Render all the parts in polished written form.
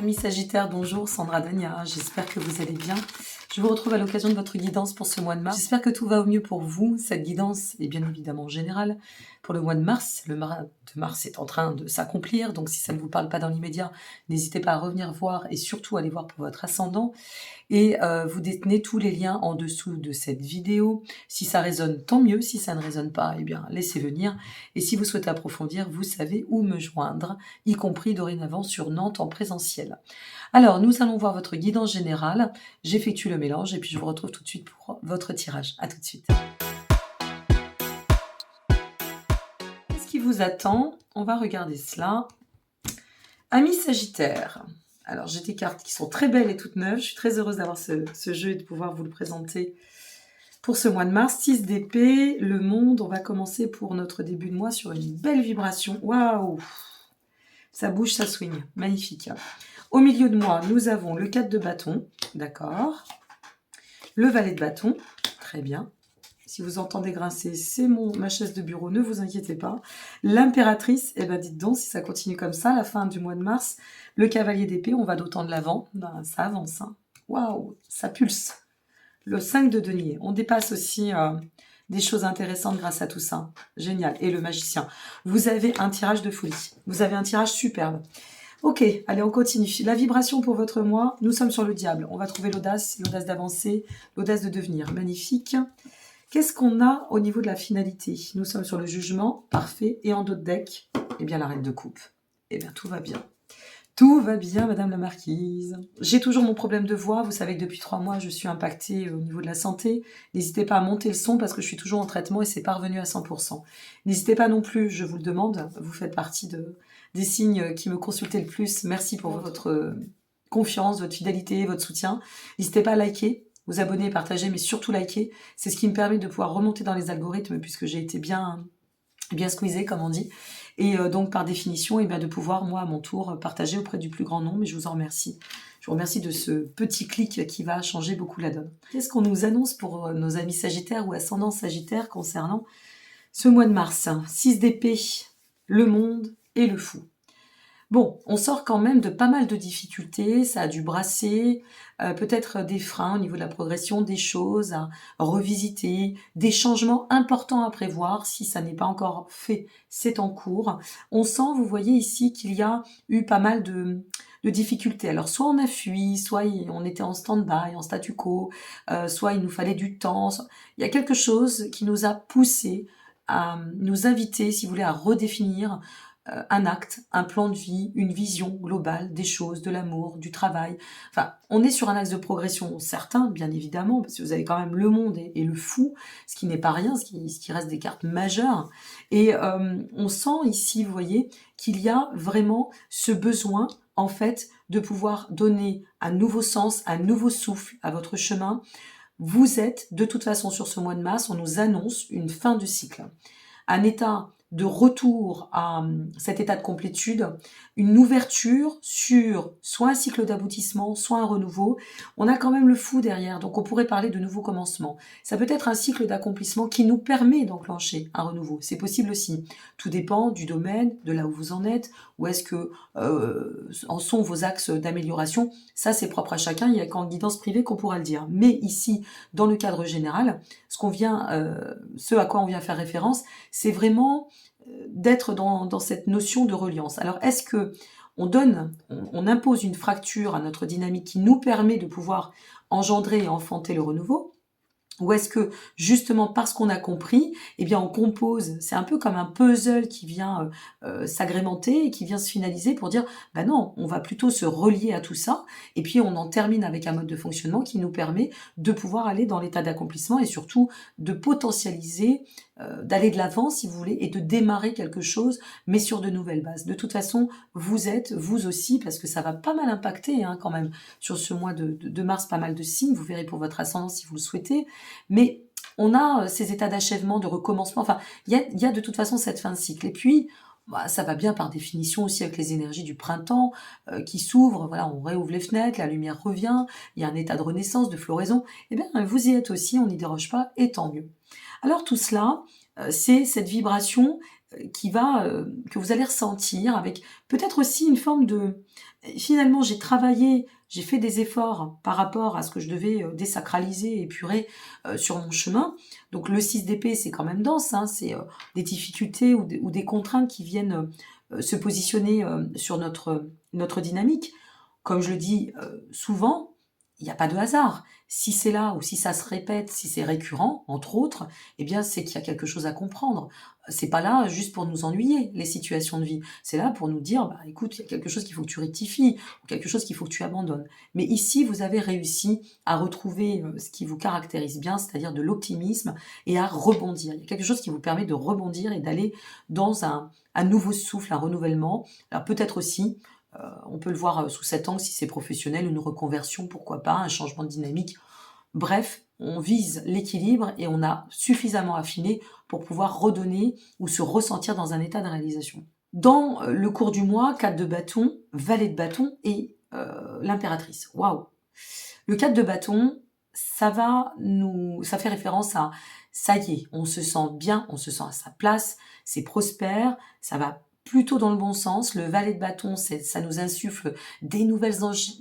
Amis Sagittaires, bonjour, Sandra Dania, j'espère que vous allez bien. Je vous retrouve à l'occasion de votre guidance pour ce mois de mars. J'espère que tout va au mieux pour vous. Cette guidance est bien évidemment générale pour le mois de mars. Le mois de mars est en train de s'accomplir, donc si ça ne vous parle pas dans l'immédiat, n'hésitez pas à revenir voir et surtout aller voir pour votre ascendant. Et vous détenez tous les liens en dessous de cette vidéo. Si ça résonne, tant mieux. Si ça ne résonne pas, eh bien, laissez venir. Et si vous souhaitez approfondir, vous savez où me joindre, y compris dorénavant sur Nantes en présentiel. Alors, nous allons voir votre guidance générale. J'effectue le mélange et puis je vous retrouve tout de suite pour votre tirage. À tout de suite. Qu'est-ce qui vous attend? On va regarder cela. Amis Sagittaires. Alors, j'ai des cartes qui sont très belles et toutes neuves. Je suis très heureuse d'avoir ce jeu et de pouvoir vous le présenter pour ce mois de mars. 6 d'épée, le monde. On va commencer pour notre début de mois sur une belle vibration. Waouh! Ça bouge, ça swing. Magnifique. Au milieu de moi, nous avons le 4 de bâton. D'accord. Le valet de bâton. Très bien. Si vous entendez grincer, c'est ma chaise de bureau, ne vous inquiétez pas. L'impératrice, eh ben dites donc, si ça continue comme ça, la fin du mois de mars, le cavalier d'épée, on va d'autant de l'avant. Ben, ça avance. Hein. Waouh, ça pulse. Le 5 de denier. On dépasse aussi des choses intéressantes grâce à tout ça. Génial. Et le magicien. Vous avez un tirage de folie. Vous avez un tirage superbe. Ok, allez, on continue. La vibration pour votre mois, nous sommes sur le diable. On va trouver l'audace d'avancer, l'audace de devenir. Magnifique. Qu'est-ce qu'on a au niveau de la finalité? Nous sommes sur le jugement, parfait. Et en d'autres decks, eh bien la reine de coupe. Eh bien tout va bien. Tout va bien, Madame la Marquise. J'ai toujours mon problème de voix. Vous savez que depuis 3 mois, je suis impactée au niveau de la santé. N'hésitez pas à monter le son parce que je suis toujours en traitement et c'est pas revenu à 100%. N'hésitez pas non plus, je vous le demande, vous faites partie des signes qui me consultez le plus. Merci pour votre confiance, votre fidélité, votre soutien. N'hésitez pas à liker, vous abonner, partager, mais surtout liker. C'est ce qui me permet de pouvoir remonter dans les algorithmes puisque j'ai été bien squeezée, comme on dit. Et donc, par définition, eh bien, de pouvoir, moi, à mon tour, partager auprès du plus grand nombre. Et je vous en remercie. Je vous remercie de ce petit clic qui va changer beaucoup la donne. Qu'est-ce qu'on nous annonce pour nos amis Sagittaires ou ascendants Sagittaires concernant ce mois de mars? 6 d'épée, le monde et le fou. Bon, on sort quand même de pas mal de difficultés, ça a dû brasser, peut-être des freins au niveau de la progression, des choses à revisiter, des changements importants à prévoir, si ça n'est pas encore fait, c'est en cours. On sent, vous voyez ici, qu'il y a eu pas mal de difficultés. Alors, soit on a fui, soit on était en stand-by, en statu quo, soit il nous fallait du temps. Il y a quelque chose qui nous a poussé à nous inviter, si vous voulez, à redéfinir un acte, un plan de vie, une vision globale des choses, de l'amour, du travail. Enfin, on est sur un axe de progression certain, bien évidemment, parce que vous avez quand même le monde et le fou, ce qui n'est pas rien, ce qui reste des cartes majeures. Et on sent ici, vous voyez, qu'il y a vraiment ce besoin, en fait, de pouvoir donner un nouveau sens, un nouveau souffle à votre chemin. Vous êtes, de toute façon, sur ce mois de mars, on nous annonce une fin du cycle. Un état de retour à cet état de complétude, une ouverture sur soit un cycle d'aboutissement, soit un renouveau. On a quand même le fou derrière, donc on pourrait parler de nouveau commencement. Ça peut être un cycle d'accomplissement qui nous permet d'enclencher un renouveau. C'est possible aussi. Tout dépend du domaine, de là où vous en êtes, où est-ce que en sont vos axes d'amélioration. Ça, c'est propre à chacun, il n'y a qu'en guidance privée qu'on pourra le dire. Mais ici, dans le cadre général, ce à quoi on vient faire référence, c'est vraiment d'être dans cette notion de reliance. Alors, est-ce que on impose une fracture à notre dynamique qui nous permet de pouvoir engendrer et enfanter le renouveau? Ou est-ce que, justement, parce qu'on a compris, eh bien, on compose, c'est un peu comme un puzzle qui vient s'agrémenter et qui vient se finaliser pour dire, ben non, on va plutôt se relier à tout ça, et puis on en termine avec un mode de fonctionnement qui nous permet de pouvoir aller dans l'état d'accomplissement et surtout de potentialiser, d'aller de l'avant, si vous voulez, et de démarrer quelque chose, mais sur de nouvelles bases. De toute façon, vous êtes, vous aussi, parce que ça va pas mal impacter hein, quand même, sur ce mois de mars, pas mal de signes, vous verrez pour votre ascendant si vous le souhaitez, mais on a ces états d'achèvement, de recommencement, enfin, il y a de toute façon cette fin de cycle. Et puis, bah, ça va bien par définition aussi avec les énergies du printemps qui s'ouvrent, voilà, on réouvre les fenêtres, la lumière revient, il y a un état de renaissance, de floraison, et bien vous y êtes aussi, on n'y déroge pas, et tant mieux. Alors tout cela, c'est cette vibration que vous allez ressentir avec peut-être aussi une forme de... Finalement, j'ai travaillé, j'ai fait des efforts par rapport à ce que je devais désacraliser, épurer sur mon chemin. Donc le 6 d'épée, c'est quand même dense, hein, c'est des difficultés ou des contraintes qui viennent se positionner sur notre dynamique. Comme je le dis souvent, il n'y a pas de hasard. Si c'est là ou si ça se répète, si c'est récurrent, entre autres, eh bien c'est qu'il y a quelque chose à comprendre. C'est pas là juste pour nous ennuyer, les situations de vie. C'est là pour nous dire, bah, écoute, il y a quelque chose qu'il faut que tu rectifies, ou quelque chose qu'il faut que tu abandonnes. Mais ici, vous avez réussi à retrouver ce qui vous caractérise bien, c'est-à-dire de l'optimisme, et à rebondir. Il y a quelque chose qui vous permet de rebondir et d'aller dans un nouveau souffle, un renouvellement. Alors peut-être aussi, on peut le voir sous cet angle si c'est professionnel, une reconversion, pourquoi pas, un changement de dynamique. Bref, on vise l'équilibre et on a suffisamment affiné pour pouvoir redonner ou se ressentir dans un état de réalisation. Dans le cours du mois, 4 de bâton, valet de bâton et l'impératrice. Waouh! Le 4 de bâton, ça fait référence à ça y est, on se sent bien, on se sent à sa place, c'est prospère, ça va plutôt dans le bon sens. Le valet de bâton, ça nous insuffle des nouvelles envies,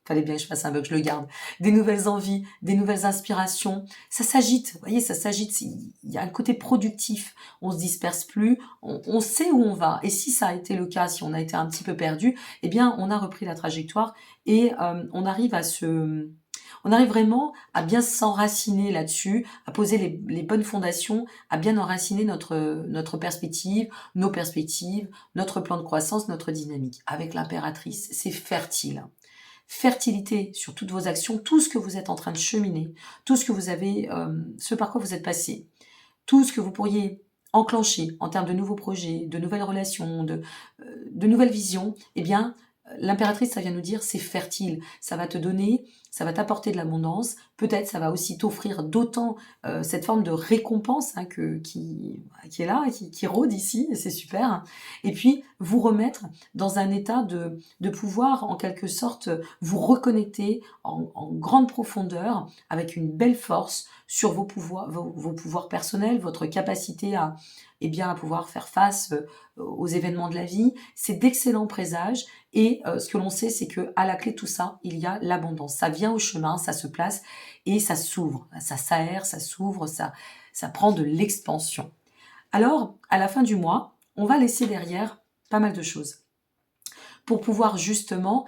fallait bien que je fasse un bug, je le garde, des nouvelles envies, des nouvelles inspirations. Ça s'agite, vous voyez, ça s'agite. Il y a un côté productif. On se disperse plus, on sait où on va. Et si ça a été le cas, si on a été un petit peu perdu, eh bien, on a repris la trajectoire et on arrive vraiment à bien s'enraciner là-dessus, à poser les bonnes fondations, à bien enraciner notre perspective, nos perspectives, notre plan de croissance, notre dynamique. Avec l'impératrice, c'est fertile. Fertilité sur toutes vos actions, tout ce que vous êtes en train de cheminer, tout ce que vous avez, ce par quoi vous êtes passé, tout ce que vous pourriez enclencher en termes de nouveaux projets, de nouvelles relations, de nouvelles visions, eh bien, l'impératrice, ça vient nous dire, c'est fertile. Ça va te donner, ça va t'apporter de l'abondance. Peut-être, ça va aussi t'offrir d'autant cette forme de récompense hein, qui est là, qui rôde ici, et c'est super. Et puis, vous remettre dans un état de pouvoir, en quelque sorte, vous reconnecter en grande profondeur, avec une belle force sur vos pouvoirs personnels, votre capacité à pouvoir faire face aux événements de la vie. C'est d'excellents présages et ce que l'on sait, c'est que à la clé de tout ça, il y a l'abondance. Ça vient au chemin, ça se place et ça s'ouvre, ça s'aère, ça s'ouvre, ça prend de l'expansion. Alors, à la fin du mois, on va laisser derrière pas mal de choses pour pouvoir justement,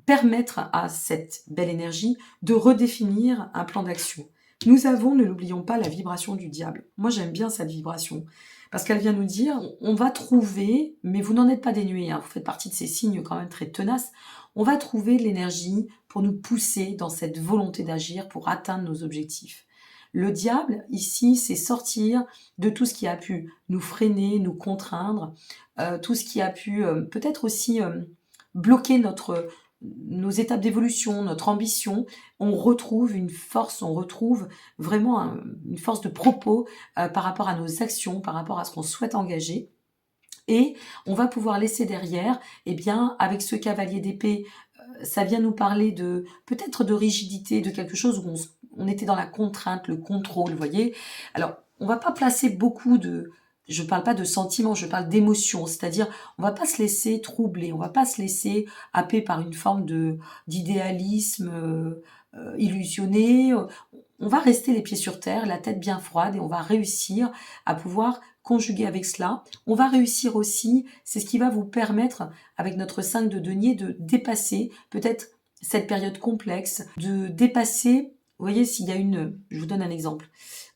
permettre à cette belle énergie de redéfinir un plan d'action. Nous avons, ne l'oublions pas, la vibration du diable. Moi, j'aime bien cette vibration parce qu'elle vient nous dire, on va trouver, mais vous n'en êtes pas dénués, hein, vous faites partie de ces signes quand même très tenaces, on va trouver l'énergie pour nous pousser dans cette volonté d'agir pour atteindre nos objectifs. Le diable, ici, c'est sortir de tout ce qui a pu nous freiner, nous contraindre, tout ce qui a pu peut-être aussi bloquer nos étapes d'évolution, notre ambition. On retrouve une force, on retrouve vraiment une force de propos par rapport à nos actions, par rapport à ce qu'on souhaite engager. Et on va pouvoir laisser derrière, avec ce cavalier d'épée, ça vient nous parler de peut-être de rigidité, de quelque chose où on était dans la contrainte, le contrôle, vous voyez. Alors, on va pas placer beaucoup je parle pas de sentiments, je parle d'émotions, c'est-à-dire on va pas se laisser troubler, on va pas se laisser happer par une forme d'idéalisme illusionné. On va rester les pieds sur terre, la tête bien froide et on va réussir à pouvoir conjuguer avec cela. On va réussir aussi, c'est ce qui va vous permettre, avec notre 5 de denier, de dépasser peut-être cette période complexe, de dépasser, vous voyez, s'il y a je vous donne un exemple,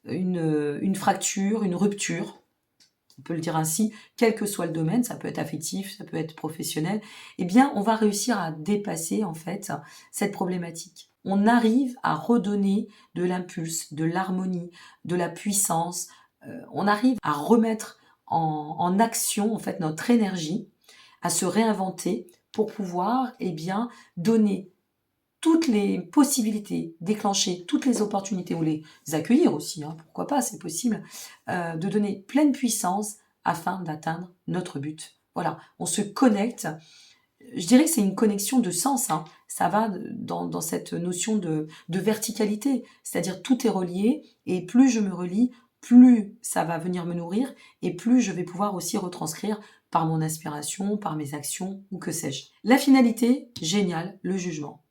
une fracture, une rupture, on peut le dire ainsi, quel que soit le domaine, ça peut être affectif, ça peut être professionnel, on va réussir à dépasser en fait cette problématique. On arrive à redonner de l'impulse, de l'harmonie, de la puissance, on arrive à remettre en action en fait notre énergie, à se réinventer pour pouvoir donner toutes les possibilités, déclencher toutes les opportunités ou les accueillir aussi, hein, pourquoi pas, c'est possible, de donner pleine puissance afin d'atteindre notre but. Voilà, on se connecte. Je dirais que c'est une connexion de sens, hein. Ça va dans cette notion de verticalité, c'est-à-dire tout est relié et plus je me relie, plus ça va venir me nourrir et plus je vais pouvoir aussi retranscrire par mon inspiration, par mes actions ou que sais-je. La finalité, génial, le jugement.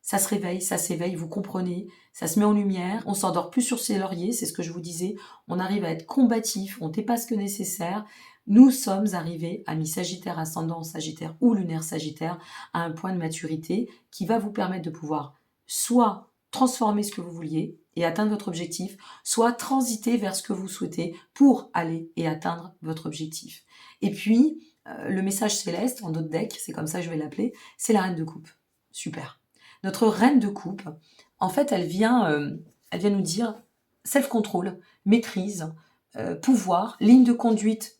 Ça se réveille, ça s'éveille, vous comprenez, ça se met en lumière, on s'endort plus sur ses lauriers, c'est ce que je vous disais, on arrive à être combatif, on dépasse le nécessaire. Nous sommes arrivés, amis Sagittaire, ascendant Sagittaire ou lunaire Sagittaire, à un point de maturité qui va vous permettre de pouvoir soit transformer ce que vous vouliez et atteindre votre objectif, soit transiter vers ce que vous souhaitez pour aller et atteindre votre objectif. Et puis, le message céleste, en d'autres decks, c'est comme ça que je vais l'appeler, c'est la reine de coupe. Super. Notre reine de coupe, en fait, elle vient nous dire self-control, maîtrise, pouvoir, ligne de conduite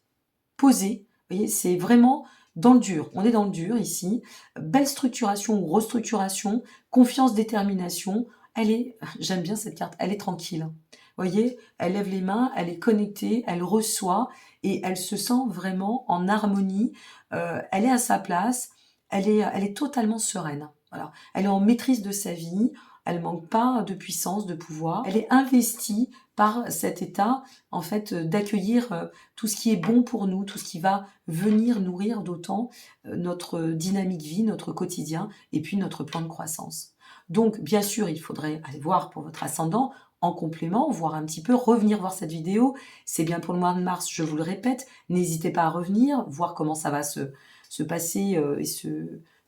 posée. Vous voyez, c'est vraiment dans le dur. On est dans le dur ici. Belle structuration ou restructuration, confiance, détermination. Elle est, j'aime bien cette carte, elle est tranquille. Vous voyez, elle lève les mains, elle est connectée, elle reçoit et elle se sent vraiment en harmonie. Elle est à sa place, elle est totalement sereine. Voilà. Elle est en maîtrise de sa vie, elle manque pas de puissance, de pouvoir. Elle est investie par cet état, en fait, d'accueillir tout ce qui est bon pour nous, tout ce qui va venir nourrir d'autant notre dynamique vie, notre quotidien, et puis notre plan de croissance. Donc, bien sûr, il faudrait aller voir pour votre ascendant, en complément, voir un petit peu, revenir voir cette vidéo. C'est bien pour le mois de mars, je vous le répète. N'hésitez pas à revenir, voir comment ça va se passer et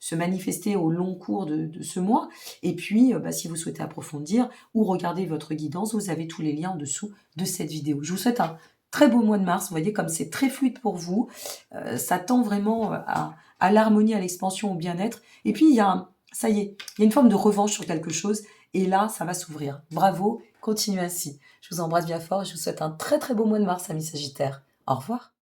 se manifester au long cours de ce mois. Et puis, si vous souhaitez approfondir ou regarder votre guidance, vous avez tous les liens en dessous de cette vidéo. Je vous souhaite un très beau mois de mars. Vous voyez comme c'est très fluide pour vous. Ça tend vraiment à l'harmonie, à l'expansion, au bien-être. Et puis, ça y est, il y a une forme de revanche sur quelque chose. Et là, ça va s'ouvrir. Bravo, continuez ainsi. Je vous embrasse bien fort et je vous souhaite un très très beau mois de mars, amis Sagittaires. Au revoir.